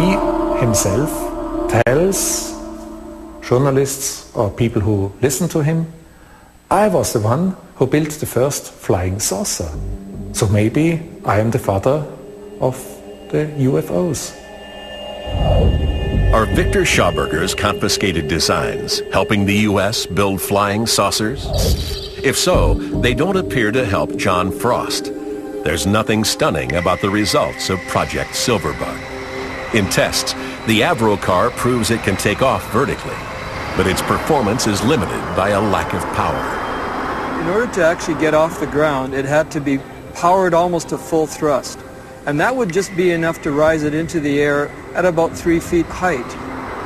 he himself tells journalists or people who listen to him, I was the one who built the first flying saucer. So maybe I am the father of the UFOs. Are Victor Schauberger's confiscated designs helping the U.S. build flying saucers? If so, they don't appear to help John Frost. There's nothing stunning about the results of Project Silverbug. In tests, the Avro car proves it can take off vertically, but its performance is limited by a lack of power. In order to actually get off the ground, it had to be powered almost to full thrust. And that would just be enough to rise it into the air at about 3 feet height.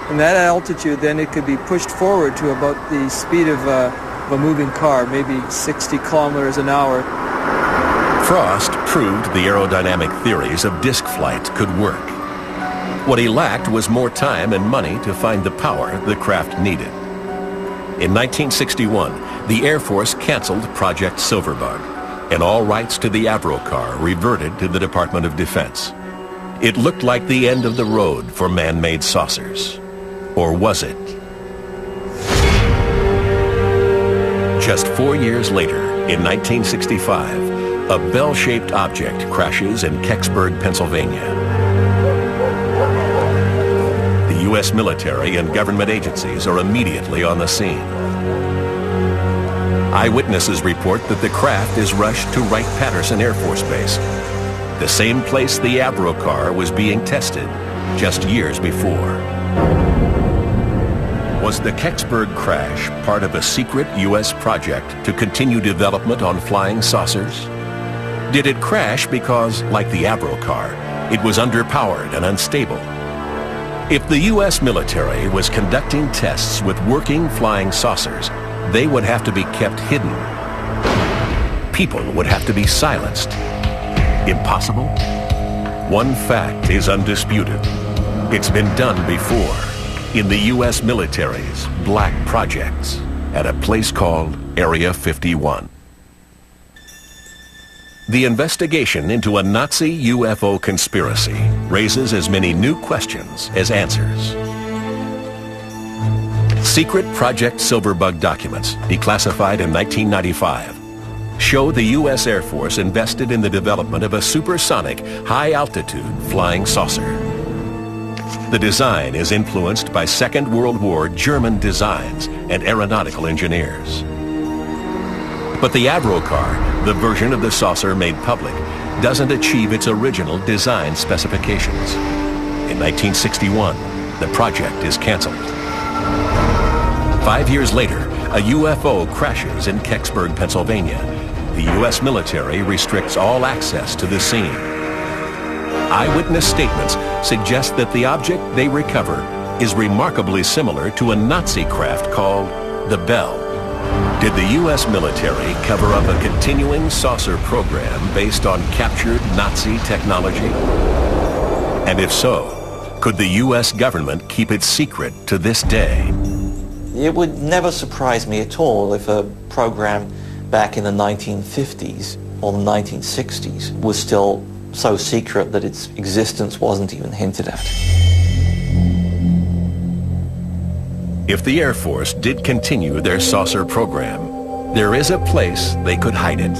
And that altitude, then it could be pushed forward to about the speed of a moving car, maybe 60 kilometers an hour. Frost proved the aerodynamic theories of disk flight could work. What he lacked was more time and money to find the power the craft needed. In 1961, the Air Force canceled Project Silverbug, and all rights to the Avro car reverted to the Department of Defense. It looked like the end of the road for man-made saucers. Or was it? Just 4 years later, in 1965, a bell-shaped object crashes in Kecksburg, Pennsylvania. The U.S. military and government agencies are immediately on the scene. Eyewitnesses report that the craft is rushed to Wright-Patterson Air Force Base, the same place the Avro car was being tested just years before. Was the Kecksburg crash part of a secret U.S. project to continue development on flying saucers? Did it crash because, like the Avro car, it was underpowered and unstable? If the U.S. military was conducting tests with working flying saucers, they would have to be kept hidden. People would have to be silenced. Impossible? One fact is undisputed. It's been done before in the U.S. military's black projects at a place called Area 51. The investigation into a Nazi UFO conspiracy raises as many new questions as answers. Secret Project Silverbug documents, declassified in 1995, show the U.S. Air Force invested in the development of a supersonic, high-altitude flying saucer. The design is influenced by Second World War German designs and aeronautical engineers. But the Avro car, the version of the saucer made public, doesn't achieve its original design specifications. In 1961, the project is canceled. 5 years later, a UFO crashes in Kecksburg, Pennsylvania. The U.S. military restricts all access to the scene. Eyewitness statements suggest that the object they recover is remarkably similar to a Nazi craft called the Bell. Did the U.S. military cover up a continuing saucer program based on captured Nazi technology? And if so, could the U.S. government keep it secret to this day? It would never surprise me at all if a program back in the 1950s or the 1960s was still so secret that its existence wasn't even hinted at. If the Air Force did continue their saucer program, there is a place they could hide it.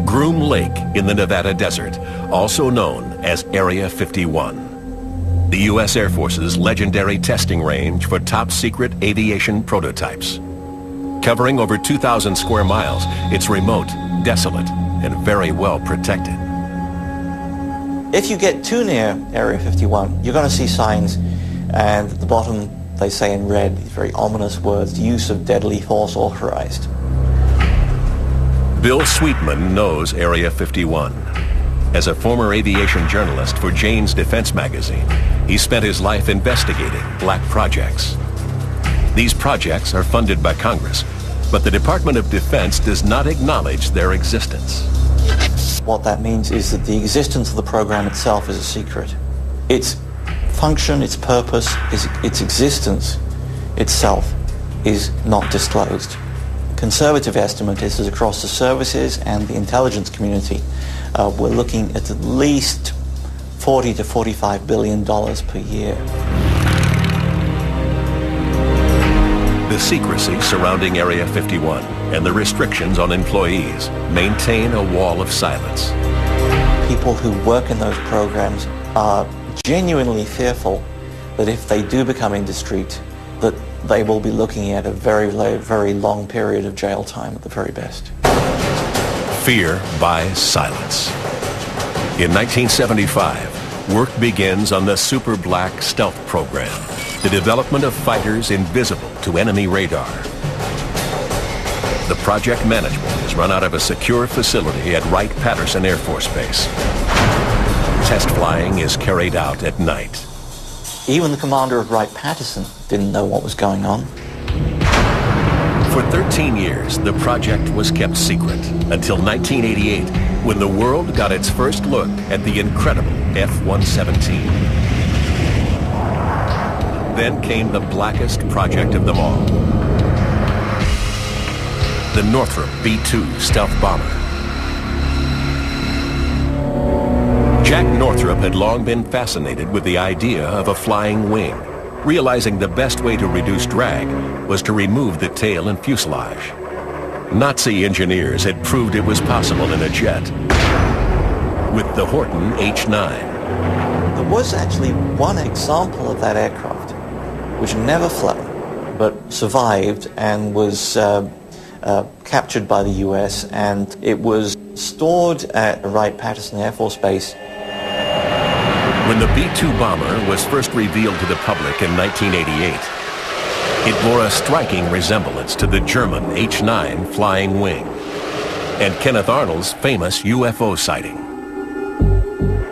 Groom Lake in the Nevada desert, also known as Area 51. The U.S. Air Force's legendary testing range for top-secret aviation prototypes. Covering over 2,000 square miles, it's remote, desolate, and very well protected. If you get too near Area 51, you're going to see signs, and at the bottom they say in red these very ominous words, use of deadly force authorized. Bill Sweetman knows Area 51. As a former aviation journalist for Jane's Defense magazine, he spent his life investigating black projects. These projects are funded by Congress, but the Department of Defense does not acknowledge their existence. What that means is that the existence of the program itself is a secret. Its function, its purpose, its existence itself is not disclosed. Conservative estimate is that across the services and the intelligence community, we're looking at least $40 to $45 billion per year. The secrecy surrounding Area 51 and the restrictions on employees maintain a wall of silence. People who work in those programs are genuinely fearful that if they do become indiscreet, that they will be looking at a very long period of jail time at the very best. Fear buys silence. In 1975, work begins on the Super Black Stealth program, the development of fighters invisible to enemy radar. The project management is run out of a secure facility at Wright-Patterson Air Force Base. Test flying is carried out at night. Even the commander of Wright-Patterson didn't know what was going on. For 13 years, the project was kept secret until 1988, when the world got its first look at the incredible F-117. Then came the blackest project of them all, the Northrop B-2 stealth bomber. Jack Northrop had long been fascinated with the idea of a flying wing, realizing the best way to reduce drag was to remove the tail and fuselage. Nazi engineers had proved it was possible in a jet with the Horten H-9. There was actually one example of that aircraft which never flew but survived and was captured by the US, and it was stored at Wright-Patterson Air Force Base. When the B-2 bomber was first revealed to the public in 1988, it bore a striking resemblance to the German H-9 flying wing and Kenneth Arnold's famous UFO sighting.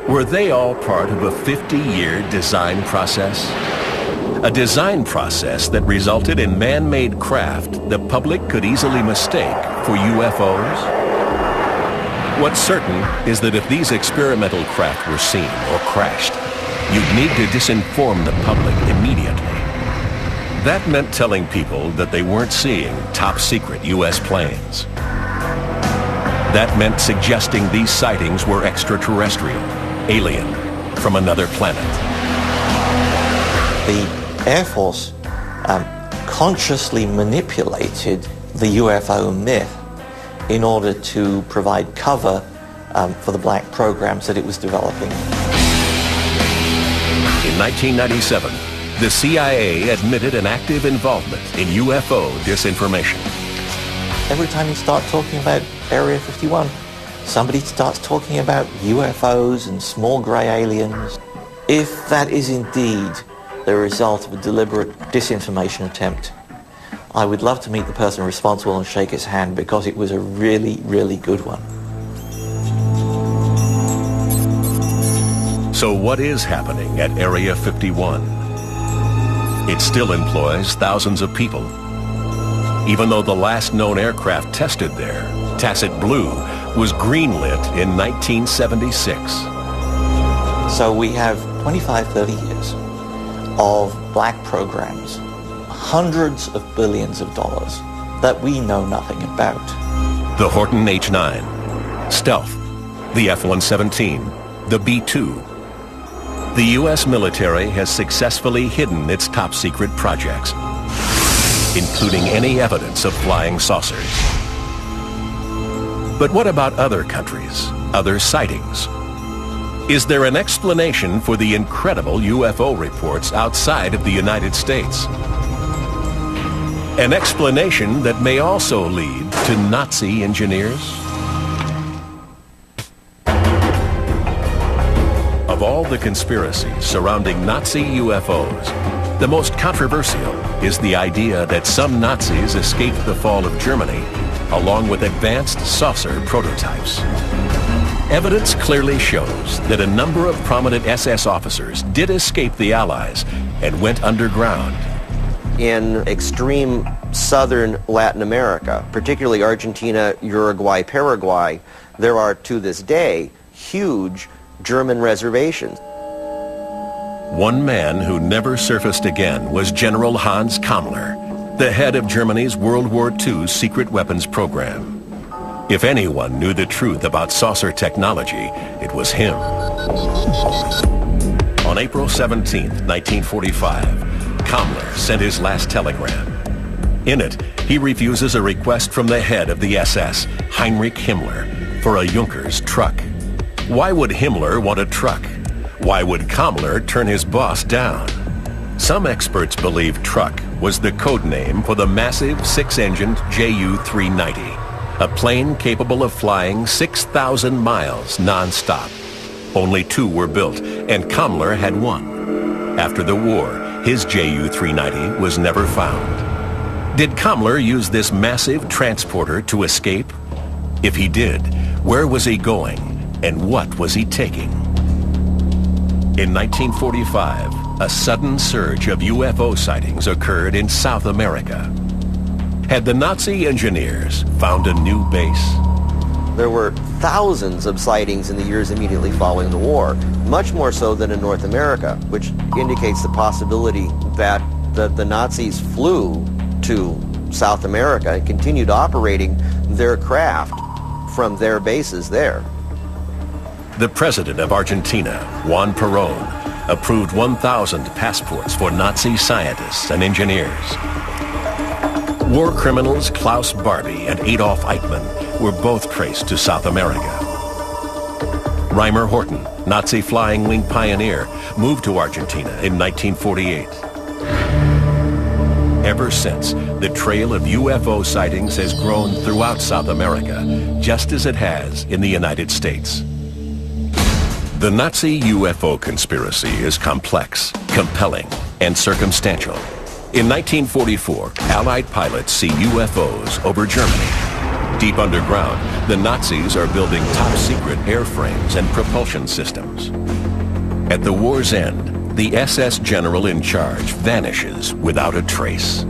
Were they all part of a 50-year design process? A design process that resulted in man-made craft the public could easily mistake for UFOs? What's certain is that if these experimental craft were seen or crashed, you'd need to disinform the public immediately. That meant telling people that they weren't seeing top-secret U.S. planes. That meant suggesting these sightings were extraterrestrial, alien, from another planet. The Air Force consciously manipulated the UFO myth in order to provide cover for the black programs that it was developing. In 1997, the CIA admitted an active involvement in UFO disinformation. Every time you start talking about Area 51, somebody starts talking about UFOs and small grey aliens. If that is indeed the result of a deliberate disinformation attempt, I would love to meet the person responsible and shake his hand, because it was a really, really good one. So what is happening at Area 51? It still employs thousands of people. Even though the last known aircraft tested there, Tacit Blue, was greenlit in 1976. So we have 25, 30 years of black programs, hundreds of billions of dollars that we know nothing about. The Horten H-9, Stealth, the F-117, the B-2. The U.S. military has successfully hidden its top-secret projects, including any evidence of flying saucers. But what about other countries, other sightings? Is there an explanation for the incredible UFO reports outside of the United States? An explanation that may also lead to Nazi engineers? Of all the conspiracies surrounding Nazi UFOs, the most controversial is the idea that some Nazis escaped the fall of Germany along with advanced saucer prototypes. Evidence clearly shows that a number of prominent SS officers did escape the Allies and went underground. In extreme southern Latin America, particularly Argentina, Uruguay, Paraguay, there are to this day huge German reservations. One man who never surfaced again was General Hans Kammler, the head of Germany's World War II secret weapons program. If anyone knew the truth about saucer technology, it was him. On April 17, 1945, Kammler sent his last telegram. In it, he refuses a request from the head of the SS, Heinrich Himmler, for a Junkers truck. Why would Himmler want a truck? Why would Kammler turn his boss down? Some experts believe truck was the code name for the massive 6-engined Ju-390, a plane capable of flying 6,000 miles non-stop. Only 2 were built, and Kammler had 1. After the war, his Ju-390 was never found. Did Kammler use this massive transporter to escape? If he did, where was he going, and what was he taking? In 1945, a sudden surge of UFO sightings occurred in South America. Had the Nazi engineers found a new base? There were thousands of sightings in the years immediately following the war, much more so than in North America, which indicates the possibility that the Nazis flew to South America and continued operating their craft from their bases there. The president of Argentina, Juan Perón, approved 1,000 passports for Nazi scientists and engineers. War criminals Klaus Barbie and Adolf Eichmann were both traced to South America. Reimer Horten, Nazi flying wing pioneer, moved to Argentina in 1948. Ever since, the trail of UFO sightings has grown throughout South America, just as it has in the United States. The Nazi UFO conspiracy is complex, compelling, and circumstantial. In 1944, Allied pilots see UFOs over Germany. Deep underground, the Nazis are building top-secret airframes and propulsion systems. At the war's end, the SS general in charge vanishes without a trace.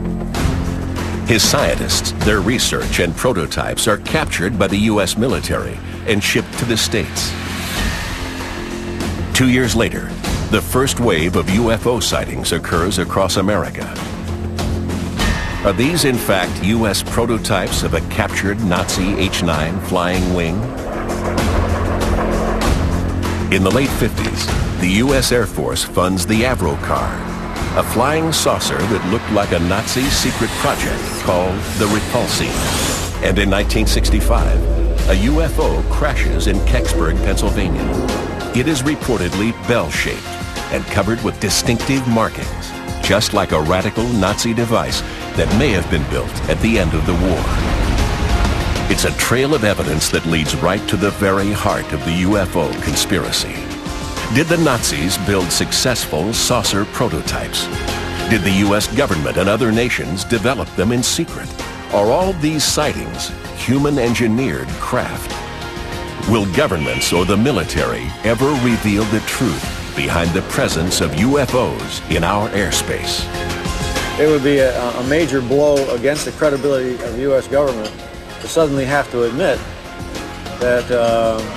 His scientists, their research, and prototypes are captured by the U.S. military and shipped to the States. 2 years later, the first wave of UFO sightings occurs across America. Are these in fact U.S. prototypes of a captured Nazi H-9 flying wing? In the late 50s, the U.S. Air Force funds the Avro car, a flying saucer that looked like a Nazi secret project called the Repulsine. And in 1965, a UFO crashes in Kecksburg, Pennsylvania. It is reportedly bell-shaped and covered with distinctive markings, just like a radical Nazi device that may have been built at the end of the war. It's a trail of evidence that leads right to the very heart of the UFO conspiracy. Did the Nazis build successful saucer prototypes? Did the U.S. government and other nations develop them in secret? Are all these sightings human-engineered craft? Will governments or the military ever reveal the truth behind the presence of UFOs in our airspace? It would be a major blow against the credibility of the U.S. government to suddenly have to admit that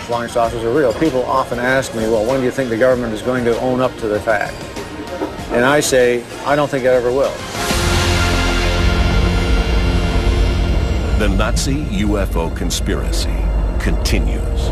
flying saucers are real. People often ask me, well, when do you think the government is going to own up to the fact? And I say, I don't think it ever will. The Nazi UFO conspiracy continues.